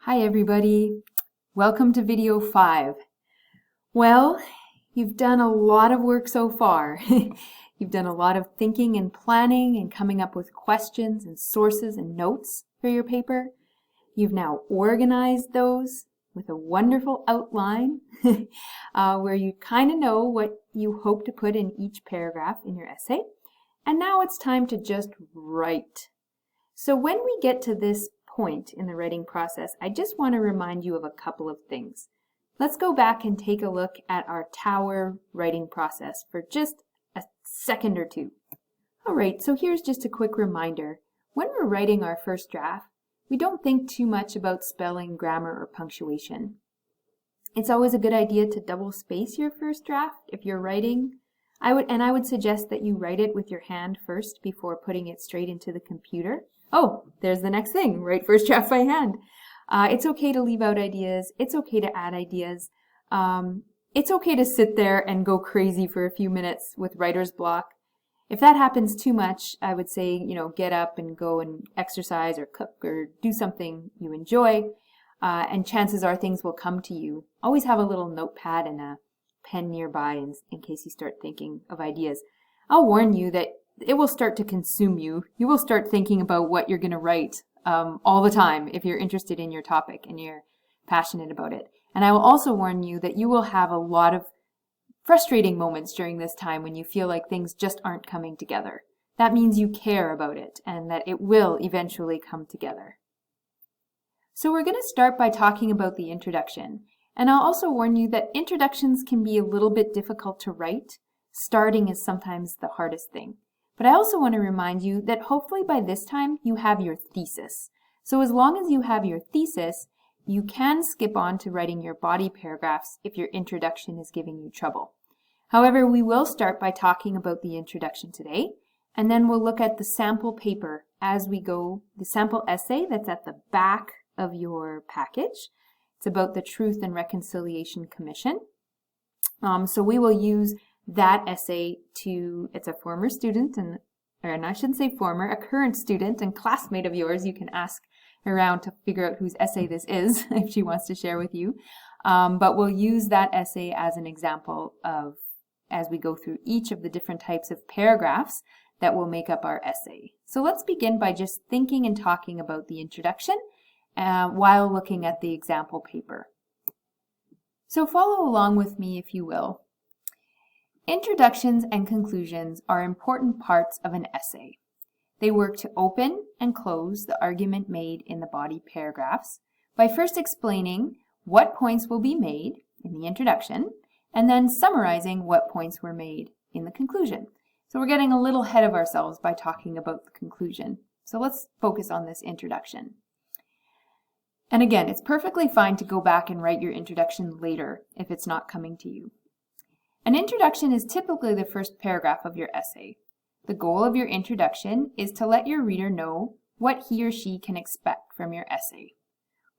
Hi everybody, welcome to video 5. Well, you've done a lot of work so far. You've done a lot of thinking and planning and coming up with questions and sources and notes for your paper. You've now organized those with a wonderful outline where you kind of know what you hope to put in each paragraph in your essay. And now it's time to just write. So when we get to this point in the writing process, I just want to remind you of a couple of things. Let's go back and take a look at our tower writing process for just a second or two. Alright, so here's just a quick reminder. When we're writing our first draft, we don't think too much about spelling, grammar, or punctuation. It's always a good idea to double space your first draft if you're writing. I would suggest that you write it with your hand first before putting it straight into the computer. Oh, there's the next thing, write first draft by hand. It's okay to leave out ideas. It's okay to add ideas. It's okay to sit there and go crazy for a few minutes with writer's block. If that happens too much, I would say, get up and go and exercise or cook or do something you enjoy. And chances are things will come to you. Always have a little notepad and a pen nearby in case you start thinking of ideas. I'll warn you that it will start to consume you. You will start thinking about what you're going to write all the time if you're interested in your topic and you're passionate about it. And I will also warn you that you will have a lot of frustrating moments during this time when you feel like things just aren't coming together. That means you care about it and that it will eventually come together. So we're going to start by talking about the introduction. And I'll also warn you that introductions can be a little bit difficult to write. Starting is sometimes the hardest thing. But I also want to remind you that hopefully by this time you have your thesis. So as long as you have your thesis, you can skip on to writing your body paragraphs if your introduction is giving you trouble. However, we will start by talking about the introduction today, and then we'll look at the sample paper as we go, the sample essay that's at the back of your package. It's about the Truth and Reconciliation Commission. So we will use that essay it's a former student, I shouldn't say former, a current student and classmate of yours. You can ask around to figure out whose essay this is if she wants to share with you. But we'll use that essay as an example as we go through each of the different types of paragraphs that will make up our essay. So let's begin by just thinking and talking about the introduction while looking at the example paper. So follow along with me if you will. Introductions and conclusions are important parts of an essay. They work to open and close the argument made in the body paragraphs by first explaining what points will be made in the introduction and then summarizing what points were made in the conclusion. So we're getting a little ahead of ourselves by talking about the conclusion. So let's focus on this introduction. And again, it's perfectly fine to go back and write your introduction later if it's not coming to you. An introduction is typically the first paragraph of your essay. The goal of your introduction is to let your reader know what he or she can expect from your essay.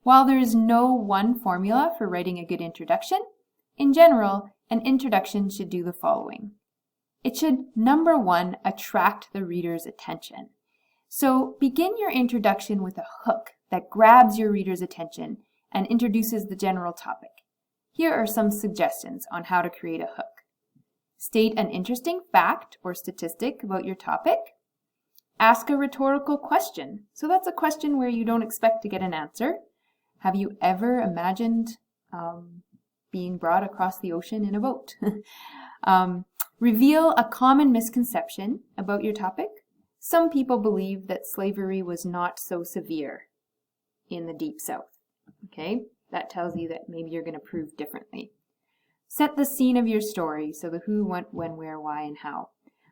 While there is no one formula for writing a good introduction, in general, an introduction should do the following. It should, number one, attract the reader's attention. So begin your introduction with a hook that grabs your reader's attention and introduces the general topic. Here are some suggestions on how to create a hook. State an interesting fact or statistic about your topic. Ask a rhetorical question. So that's a question where you don't expect to get an answer. Have you ever imagined being brought across the ocean in a boat? Reveal a common misconception about your topic. Some people believe that slavery was not so severe in the Deep South. Okay, that tells you that maybe you're going to prove differently. Set the scene of your story, so the who, what, when, where, why, and how.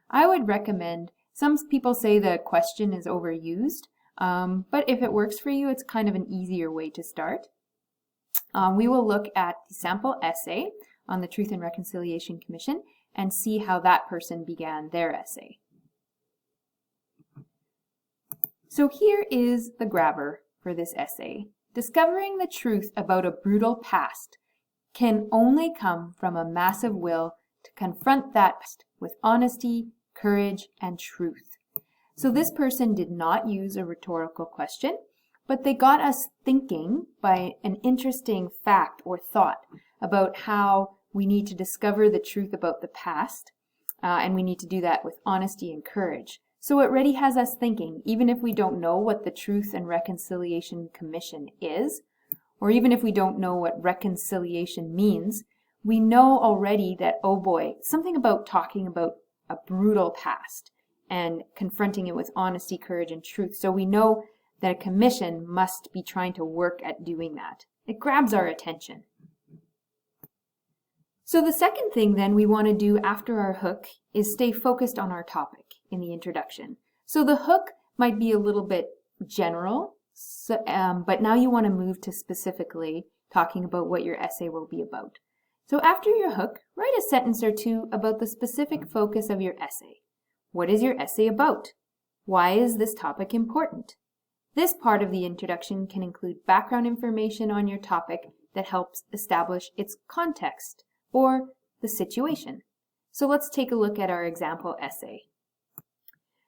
I would recommend, some people say the question is overused, but if it works for you, it's kind of an easier way to start. We will look at the sample essay on the Truth and Reconciliation Commission and see how that person began their essay. So here is the grabber for this essay. Discovering the truth about a brutal past can only come from a massive will to confront that past with honesty, courage, and truth. So this person did not use a rhetorical question, but they got us thinking by an interesting fact or thought about how we need to discover the truth about the past, and we need to do that with honesty and courage. So it already has us thinking, even if we don't know what the Truth and Reconciliation Commission is, or even if we don't know what reconciliation means, we know already that, oh boy, something about talking about a brutal past and confronting it with honesty, courage, and truth. So we know that a commission must be trying to work at doing that. It grabs our attention. So the second thing then we want to do after our hook is stay focused on our topic in the introduction. So the hook might be a little bit general, but now you want to move to specifically talking about what your essay will be about. So after your hook, write a sentence or two about the specific focus of your essay. What is your essay about? Why is this topic important? This part of the introduction can include background information on your topic that helps establish its context or the situation. So let's take a look at our example essay.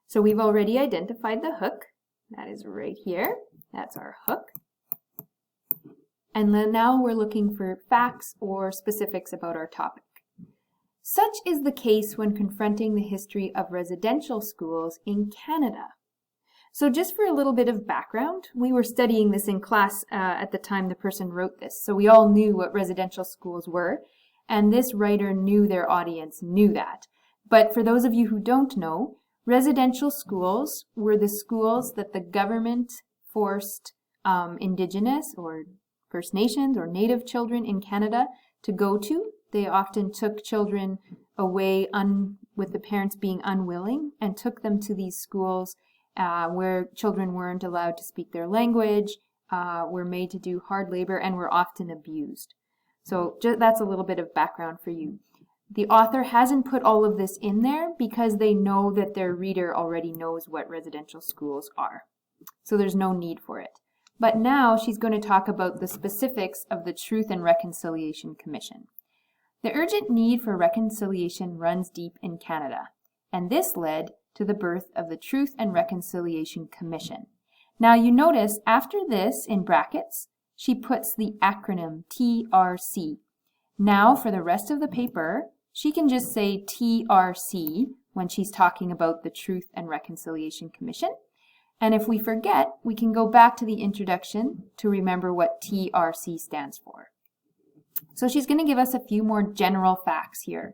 So we've already identified the hook. That is right here. That's our hook. And then now we're looking for facts or specifics about our topic. Such is the case when confronting the history of residential schools in Canada. So just for a little bit of background, we were studying this in class at the time the person wrote this. So we all knew what residential schools were, and this writer knew their audience knew that. But for those of you who don't know, residential schools were the schools that the government forced Indigenous or First Nations or Native children in Canada to go to. They often took children away with the parents being unwilling and took them to these schools where children weren't allowed to speak their language, were made to do hard labor, and were often abused. So that's a little bit of background for you. The author hasn't put all of this in there because they know that their reader already knows what residential schools are. So there's no need for it. But now she's going to talk about the specifics of the Truth and Reconciliation Commission. The urgent need for reconciliation runs deep in Canada, and this led to the birth of the Truth and Reconciliation Commission. Now you notice after this, in brackets, she puts the acronym TRC. Now for the rest of the paper, she can just say TRC when she's talking about the Truth and Reconciliation Commission. And if we forget, we can go back to the introduction to remember what TRC stands for. So she's going to give us a few more general facts here.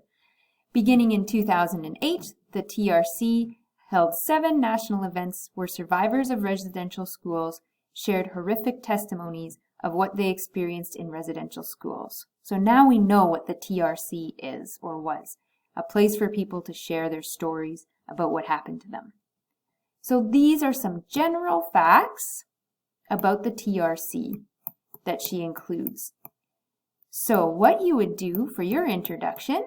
Beginning in 2008, the TRC held 7 national events where survivors of residential schools shared horrific testimonies of what they experienced in residential schools. So now we know what the TRC is or was, a place for people to share their stories about what happened to them. So these are some general facts about the TRC that she includes. So what you would do for your introduction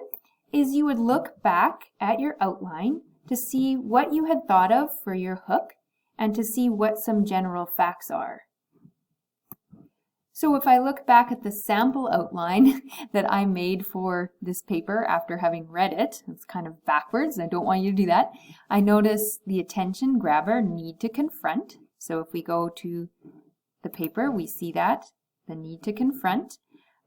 is you would look back at your outline to see what you had thought of for your hook and to see what some general facts are. So if I look back at the sample outline that I made for this paper after having read it, it's kind of backwards, I don't want you to do that. I notice the attention grabber, need to confront. So if we go to the paper, we see that, the need to confront.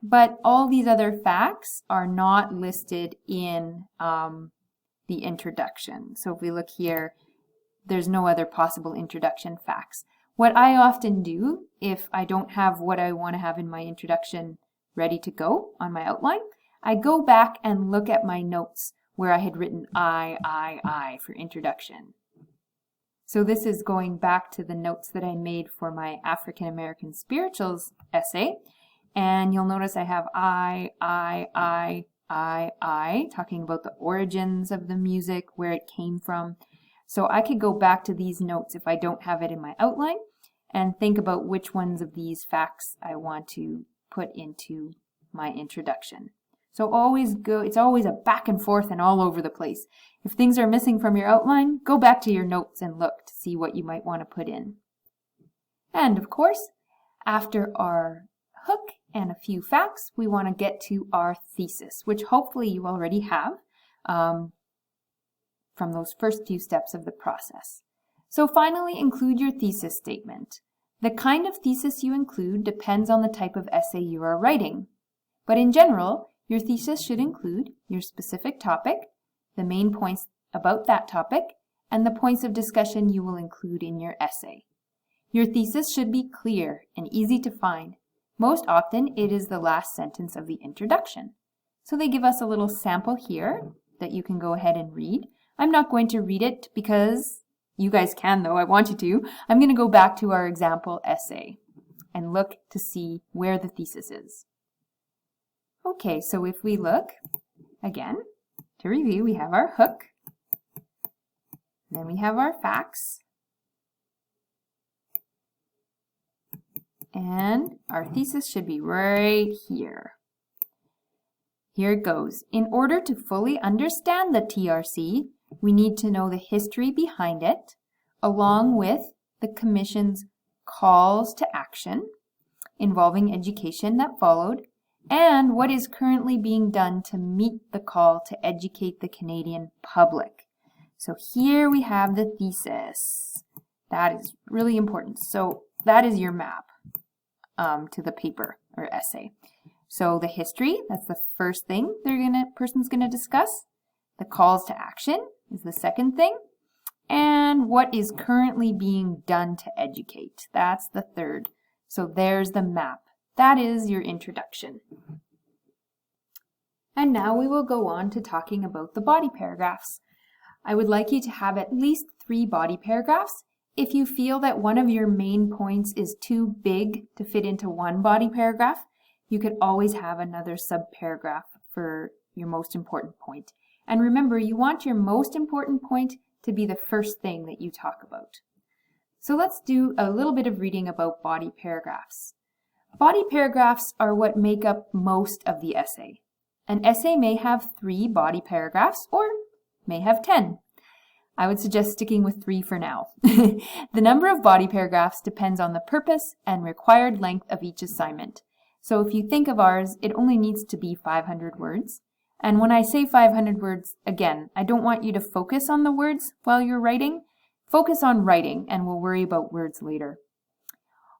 But all these other facts are not listed in the introduction. So if we look here, there's no other possible introduction facts. What I often do, if I don't have what I want to have in my introduction ready to go on my outline, I go back and look at my notes where I had written I for introduction. So this is going back to the notes that I made for my African American Spirituals essay. And you'll notice I have I, talking about the origins of the music, where it came from. So I could go back to these notes if I don't have it in my outline and think about which ones of these facts I want to put into my introduction. So it's always a back and forth and all over the place. If things are missing from your outline, go back to your notes and look to see what you might want to put in. And of course, after our hook and a few facts, we want to get to our thesis, which hopefully you already have from those first few steps of the process. So finally, include your thesis statement. The kind of thesis you include depends on the type of essay you are writing. But in general, your thesis should include your specific topic, the main points about that topic, and the points of discussion you will include in your essay. Your thesis should be clear and easy to find. Most often, it is the last sentence of the introduction. So they give us a little sample here that you can go ahead and read. I'm not going to read it because you guys can, though. I want you to. I'm going to go back to our example essay and look to see where the thesis is. Okay, so if we look, again, to review, we have our hook, then we have our facts, and our thesis should be right here. Here it goes. In order to fully understand the TRC, we need to know the history behind it, along with the Commission's calls to action involving education that followed, and what is currently being done to meet the call to educate the Canadian public. So here we have the thesis. That is really important. So that is your map to the paper or essay. So the history, that's the first thing person's gonna discuss. The calls to action is the second thing. And what is currently being done to educate, that's the third. So there's the map. That is your introduction. And now we will go on to talking about the body paragraphs. I would like you to have at least 3 body paragraphs. If you feel that one of your main points is too big to fit into one body paragraph, you could always have another subparagraph for your most important point. And remember, you want your most important point to be the first thing that you talk about. So let's do a little bit of reading about body paragraphs. Body paragraphs are what make up most of the essay. An essay may have 3 body paragraphs or may have 10. I would suggest sticking with 3 for now. The number of body paragraphs depends on the purpose and required length of each assignment. So if you think of ours, it only needs to be 500 words. And when I say 500 words, again, I don't want you to focus on the words while you're writing. Focus on writing, and we'll worry about words later.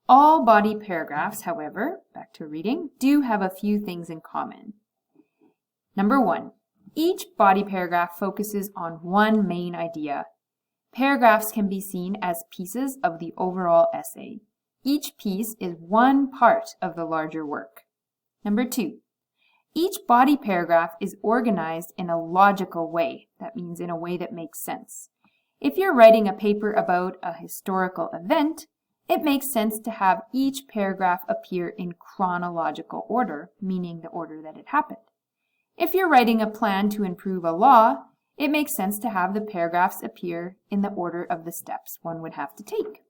All body paragraphs, however, back to reading, do have a few things in common. Number 1, each body paragraph focuses on one main idea. Paragraphs can be seen as pieces of the overall essay. Each piece is one part of the larger work. Number 2, each body paragraph is organized in a logical way. That means in a way that makes sense. If you're writing a paper about a historical event, it makes sense to have each paragraph appear in chronological order, meaning the order that it happened. If you're writing a plan to improve a law, it makes sense to have the paragraphs appear in the order of the steps one would have to take.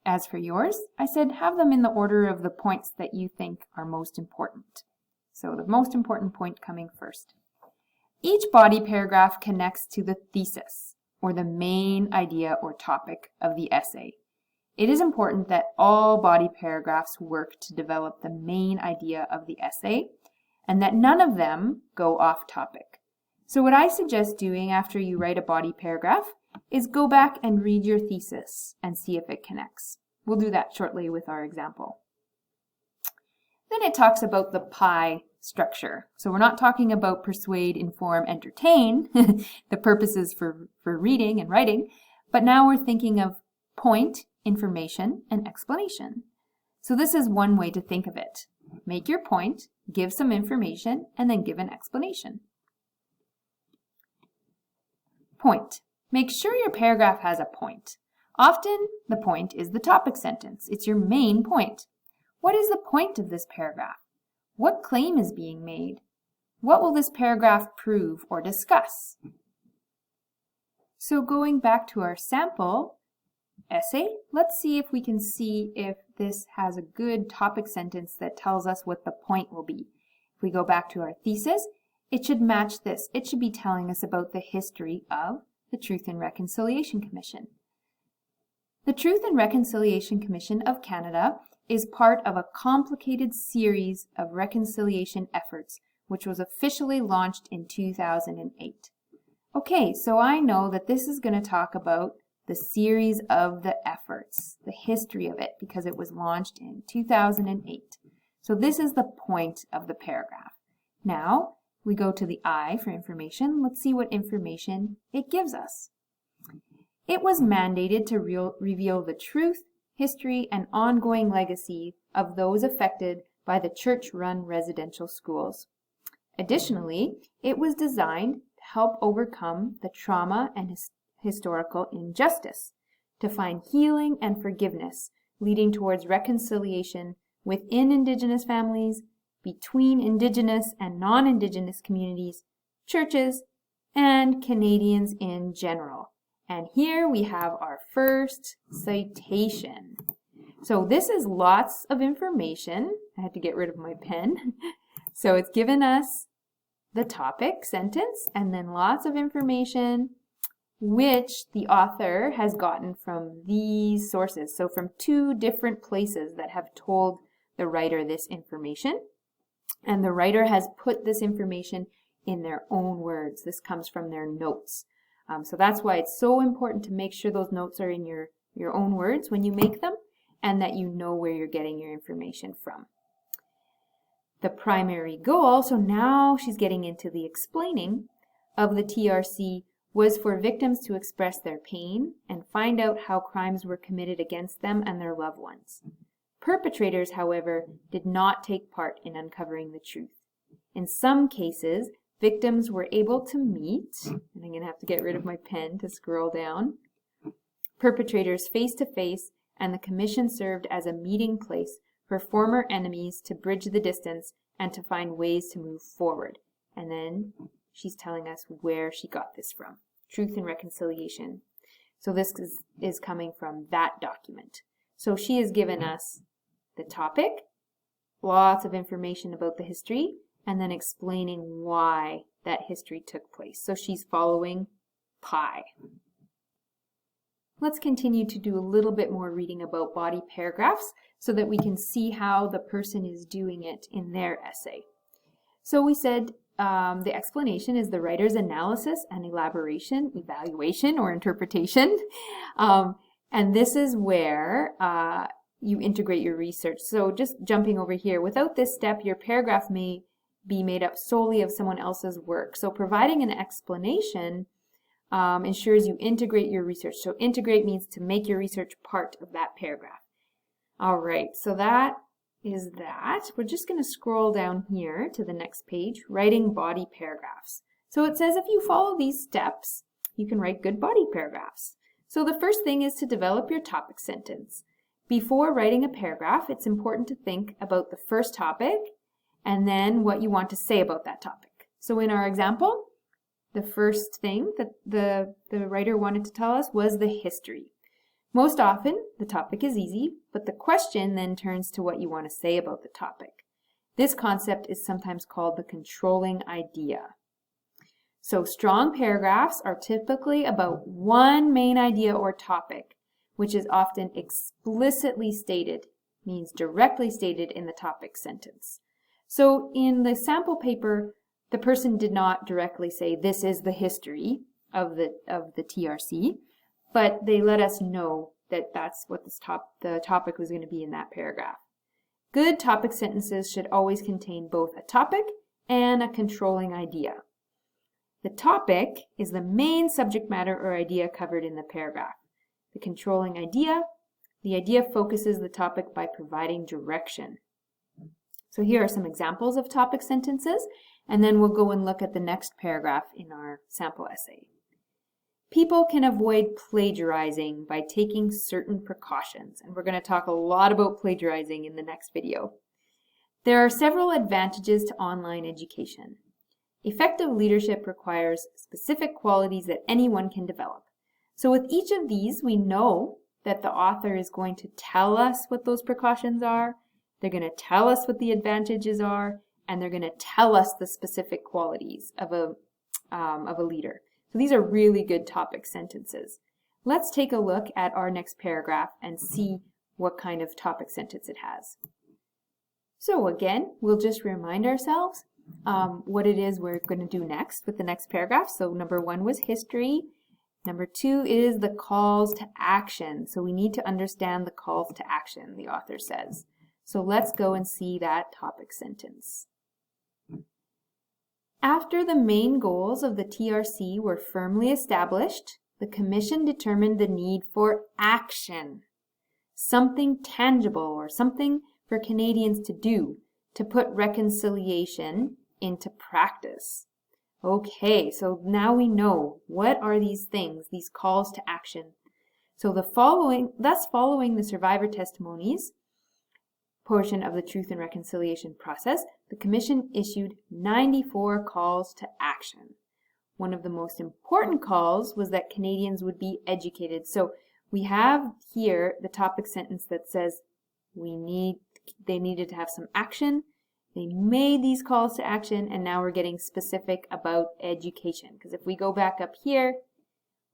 As for yours, I said have them in the order of the points that you think are most important. So the most important point coming first. Each body paragraph connects to the thesis, or the main idea or topic of the essay. It is important that all body paragraphs work to develop the main idea of the essay, and that none of them go off topic. So what I suggest doing after you write a body paragraph is go back and read your thesis and see if it connects. We'll do that shortly with our example. Then it talks about the pie structure. So we're not talking about persuade, inform, entertain, the purposes for reading and writing, but now we're thinking of point, information, and explanation. So this is one way to think of it. Make your point, give some information, and then give an explanation. Point. Make sure your paragraph has a point. Often, the point is the topic sentence. It's your main point. What is the point of this paragraph? What claim is being made? What will this paragraph prove or discuss? So going back to our sample essay, let's see if we can see if this has a good topic sentence that tells us what the point will be. If we go back to our thesis, it should match this. It should be telling us about the history of the Truth and Reconciliation Commission. The Truth and Reconciliation Commission of Canada is part of a complicated series of reconciliation efforts, which was officially launched in 2008. Okay, so I know that this is going to talk about the series of the efforts, the history of it, because it was launched in 2008. So this is the point of the paragraph. Now, we go to the I for information. Let's see what information it gives us. It was mandated to reveal the truth, history, and ongoing legacy of those affected by the church-run residential schools. Additionally, it was designed to help overcome the trauma and historical injustice, to find healing and forgiveness, leading towards reconciliation within Indigenous families, between Indigenous and non-Indigenous communities, churches, and Canadians in general. And here we have our first citation. So this is lots of information. I had to get rid of my pen. So it's given us the topic sentence and then lots of information which the author has gotten from these sources. So from 2 different places that have told the writer this information. And the writer has put this information in their own words. This comes from their notes. So that's why it's so important to make sure those notes are in your own words when you make them and that you know where you're getting your information from. The primary goal, so now she's getting into the explaining of the TRC, was for victims to express their pain and find out how crimes were committed against them and their loved ones. Perpetrators, however, did not take part in uncovering the truth. In some cases, victims were able to meet, and I'm going to have to get rid of my pen to scroll down, perpetrators face to face, and the commission served as a meeting place for former enemies to bridge the distance and to find ways to move forward. And then she's telling us where she got this from. Truth and reconciliation. So this is coming from that document. So she has given us the topic, lots of information about the history, and then explaining why that history took place. So she's following PI. Let's continue to do a little bit more reading about body paragraphs so that we can see how the person is doing it in their essay. So we said the explanation is the writer's analysis and evaluation or interpretation. And this is where you integrate your research. So just jumping over here, without this step, your paragraph may be made up solely of someone else's work. So providing an explanation ensures you integrate your research. So integrate means to make your research part of that paragraph. All right, so that is that. We're just going to scroll down here to the next page, writing body paragraphs. So it says if you follow these steps, you can write good body paragraphs. So the first thing is to develop your topic sentence. Before writing a paragraph, it's important to think about the first topic and then what you want to say about that topic. So in our example, the first thing that the writer wanted to tell us was the history. Most often, the topic is easy, but the question then turns to what you want to say about the topic. This concept is sometimes called the controlling idea. So strong paragraphs are typically about one main idea or topic, which is often explicitly stated, means directly stated in the topic sentence. So in the sample paper, the person did not directly say this is the history of the TRC, but they let us know that that's what the topic was going to be in that paragraph. Good topic sentences should always contain both a topic and a controlling idea. The topic is the main subject matter or idea covered in the paragraph. The controlling idea, the idea focuses the topic by providing direction. So here are some examples of topic sentences, and then we'll go and look at the next paragraph in our sample essay. People can avoid plagiarizing by taking certain precautions, and we're going to talk a lot about plagiarizing in the next video. There are several advantages to online education. Effective leadership requires specific qualities that anyone can develop. So with each of these, we know that the author is going to tell us what those precautions are, they're going to tell us what the advantages are, and they're going to tell us the specific qualities of a leader. So these are really good topic sentences. Let's take a look at our next paragraph and see what kind of topic sentence it has. So again, we'll just remind ourselves what it is we're going to do next with the next paragraph. So number 1 was history. Number 2 is the calls to action. So we need to understand the calls to action, the author says. So let's go and see that topic sentence. After the main goals of the TRC were firmly established, the Commission determined the need for action. Something tangible or something for Canadians to do to put reconciliation into practice. Okay, so now we know what are these things, these calls to action. So following the survivor testimonies portion of the Truth and Reconciliation process, the Commission issued 94 calls to action. One of the most important calls was that Canadians would be educated. So we have here the topic sentence that says they needed to have some action. They made these calls to action, and now we're getting specific about education. Because if we go back up here,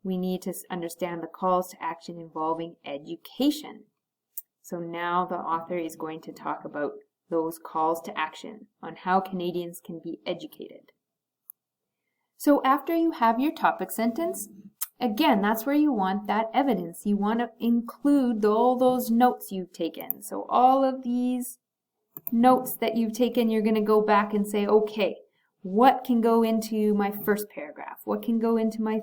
we need to understand the calls to action involving education. So now the author is going to talk about those calls to action on how Canadians can be educated. So after you have your topic sentence, again, that's where you want that evidence. You want to include all those notes you've taken. So all of these notes that you've taken, you're going to go back and say, okay, what can go into my first paragraph? What can go into my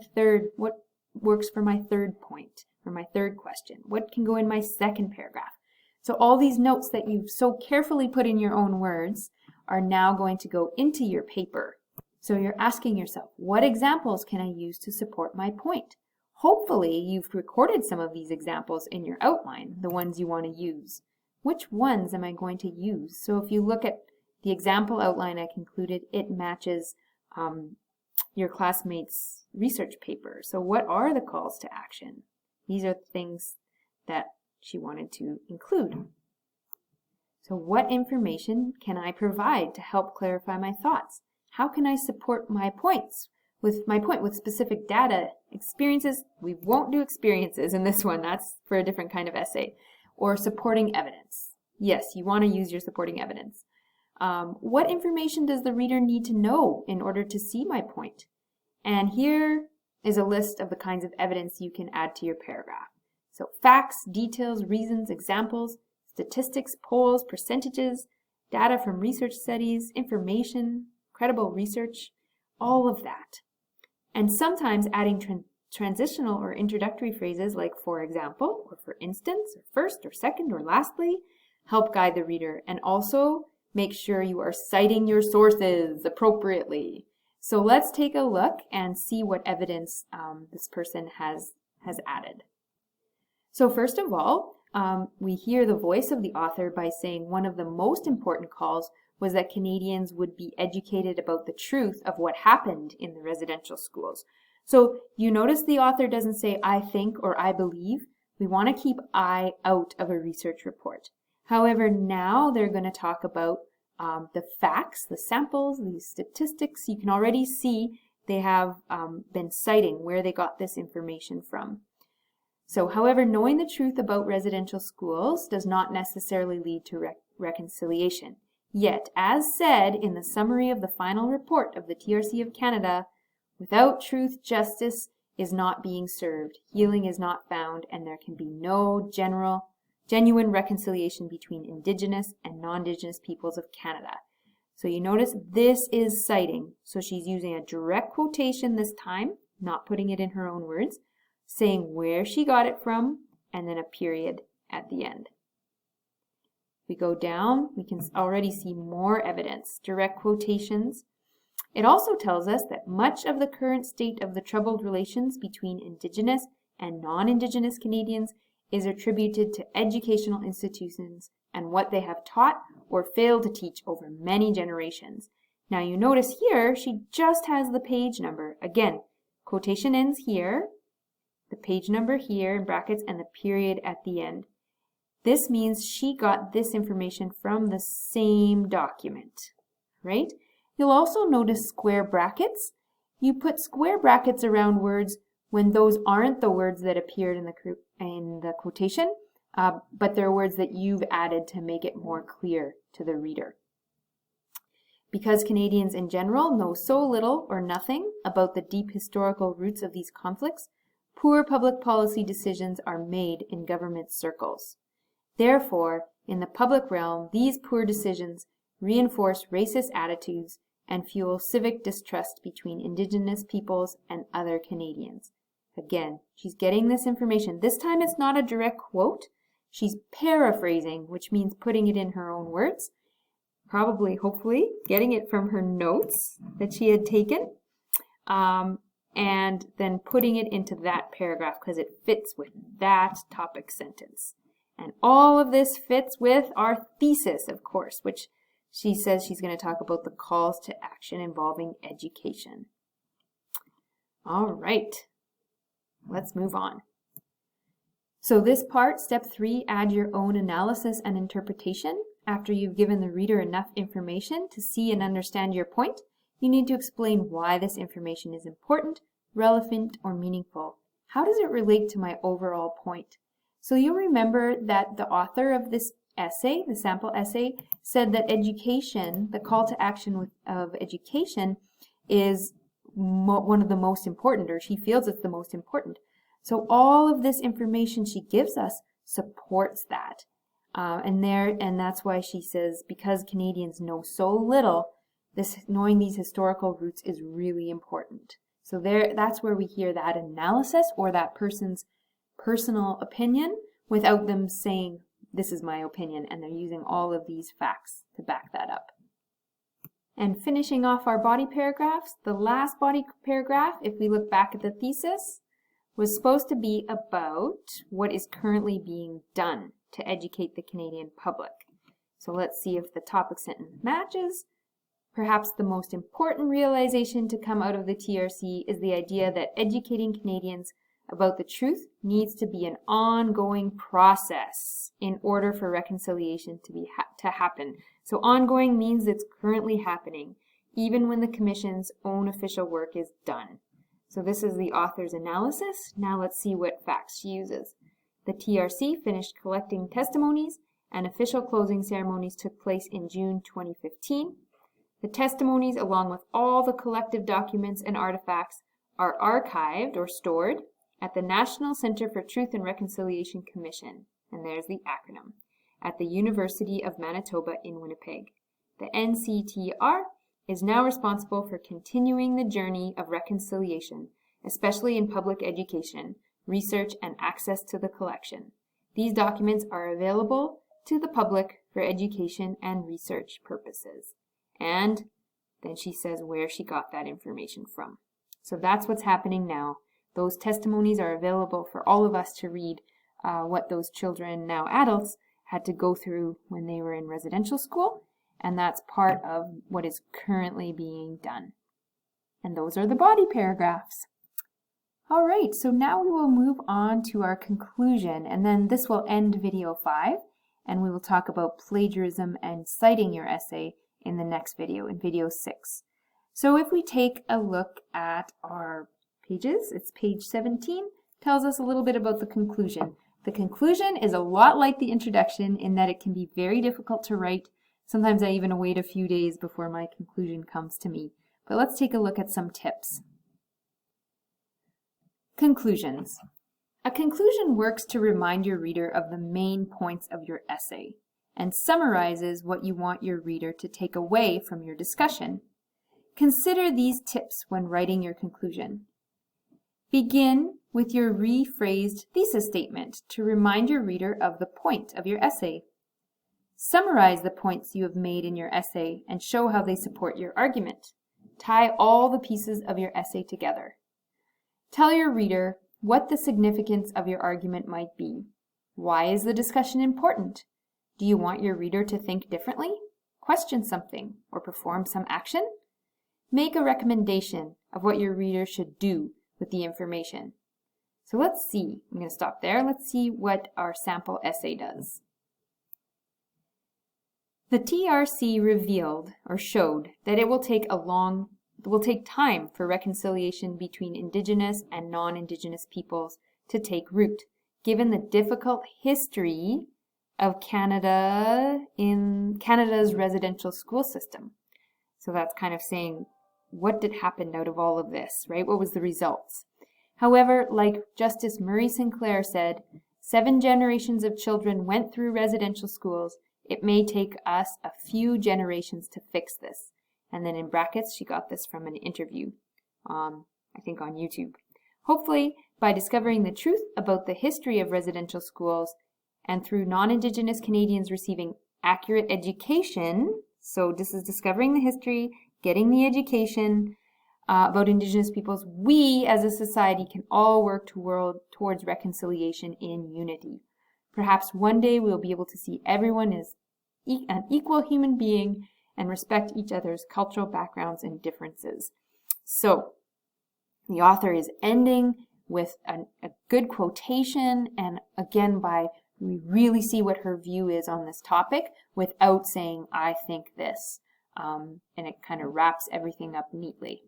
what works for my third point, or my third question? What can go in my second paragraph? So all these notes that you've so carefully put in your own words are now going to go into your paper. So you're asking yourself, what examples can I use to support my point? Hopefully you've recorded some of these examples in your outline, the ones you want to use. Which ones am I going to use? So if you look at the example outline I concluded, it matches your classmates' research paper. So what are the calls to action? These are things that she wanted to include. So what information can I provide to help clarify my thoughts? How can I support my point with specific data, experiences? We won't do experiences in this one. That's for a different kind of essay. Or supporting evidence. Yes, you want to use your supporting evidence. What information does the reader need to know in order to see my point? And here is a list of the kinds of evidence you can add to your paragraph. So facts, details, reasons, examples, statistics, polls, percentages, data from research studies, information, credible research, all of that. And sometimes adding transitional or introductory phrases like for example, or for instance, or first, or second, or lastly, help guide the reader, and also make sure you are citing your sources appropriately. So let's take a look and see what evidence this person has added. So first of all, we hear the voice of the author by saying one of the most important calls was that Canadians would be educated about the truth of what happened in the residential schools. So you notice the author doesn't say I think or I believe. We want to keep I out of a research report. However, now they're going to talk about the facts, the samples, the statistics. You can already see they have been citing where they got this information from. So, however, knowing the truth about residential schools does not necessarily lead to reconciliation. Yet, as said in the summary of the final report of the TRC of Canada, without truth, justice is not being served, healing is not found, and there can be no genuine reconciliation between Indigenous and non-Indigenous peoples of Canada. So you notice this is citing. So she's using a direct quotation this time, not putting it in her own words, saying where she got it from, and then a period at the end. We go down, we can already see more evidence, direct quotations. It also tells us that much of the current state of the troubled relations between Indigenous and non-Indigenous Canadians is attributed to educational institutions and what they have taught or failed to teach over many generations. Now you notice here, she just has the page number. Again, quotation ends here, the page number here in brackets, and the period at the end. This means she got this information from the same document, right? You'll also notice square brackets. You put square brackets around words when those aren't the words that appeared in the quotation, but they're words that you've added to make it more clear to the reader. Because Canadians in general know so little or nothing about the deep historical roots of these conflicts, poor public policy decisions are made in government circles. Therefore, in the public realm, these poor decisions reinforce racist attitudes and fuel civic distrust between Indigenous peoples and other Canadians. Again, she's getting this information. This time it's not a direct quote. She's paraphrasing, which means putting it in her own words. Probably, hopefully, getting it from her notes that she had taken. And then putting it into that paragraph because it fits with that topic sentence. And all of this fits with our thesis, of course, which she says she's going to talk about the calls to action involving education. All right, let's move on. So this part, step 3, add your own analysis and interpretation. After you've given the reader enough information to see and understand your point, you need to explain why this information is important, relevant, or meaningful. How does it relate to my overall point? So you'll remember that the author of this essay, the sample essay, said that education, the call to action of education, is one of the most important, or she feels it's the most important. So all of this information she gives us supports that. And that's why she says, because Canadians know so little, knowing these historical roots is really important. So that's where we hear that analysis or that person's personal opinion without them saying, this is my opinion, and they're using all of these facts to back that up. And finishing off our body paragraphs, the last body paragraph, if we look back at the thesis, was supposed to be about what is currently being done to educate the Canadian public. So let's see if the topic sentence matches. Perhaps the most important realization to come out of the TRC is the idea that educating Canadians about the truth needs to be an ongoing process in order for reconciliation to happen. So ongoing means it's currently happening, even when the Commission's own official work is done. So this is the author's analysis. Now let's see what facts she uses. The TRC finished collecting testimonies, and official closing ceremonies took place in June 2015. The testimonies, along with all the collective documents and artifacts, are archived or stored at the National Centre for Truth and Reconciliation Commission, and there's the acronym, at the University of Manitoba in Winnipeg. The NCTR is now responsible for continuing the journey of reconciliation, especially in public education, research, and access to the collection. These documents are available to the public for education and research purposes. And then she says where she got that information from. So that's what's happening now. Those testimonies are available for all of us to read what those children, now adults, had to go through when they were in residential school. And that's part of what is currently being done. And those are the body paragraphs. All right, so now we will move on to our conclusion, and then this will end video 5, and we will talk about plagiarism and citing your essay in the next video, in video 6. So if we take a look at our pages, it's page 17, tells us a little bit about the conclusion. The conclusion is a lot like the introduction in that it can be very difficult to write. Sometimes I even wait a few days before my conclusion comes to me. But let's take a look at some tips. Conclusions. A conclusion works to remind your reader of the main points of your essay and summarizes what you want your reader to take away from your discussion. Consider these tips when writing your conclusion. Begin with your rephrased thesis statement to remind your reader of the point of your essay. Summarize the points you have made in your essay and show how they support your argument. Tie all the pieces of your essay together. Tell your reader what the significance of your argument might be. Why is the discussion important? Do you want your reader to think differently, question something, or perform some action? Make a recommendation of what your reader should do with the information. So let's see. I'm going to stop there. Let's see what our sample essay does. The TRC revealed or showed that it will take time for reconciliation between Indigenous and non-Indigenous peoples to take root, given the difficult history of Canada in Canada's residential school system. So that's kind of saying what did happen out of all of this, right? What was the results? However, like Justice Murray Sinclair said, 7 generations of children went through residential schools. It may take us a few generations to fix this. And then in brackets, she got this from an interview, I think on YouTube. Hopefully, by discovering the truth about the history of residential schools and through non-Indigenous Canadians receiving accurate education, so this is discovering the history, getting the education about Indigenous peoples, we as a society can all work towards reconciliation in unity. Perhaps one day we'll be able to see everyone as an equal human being and respect each other's cultural backgrounds and differences. So, the author is ending with a good quotation, and again, we really see what her view is on this topic without saying, I think this. And it kind of wraps everything up neatly.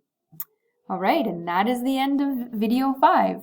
All right, and that is the end of video 5.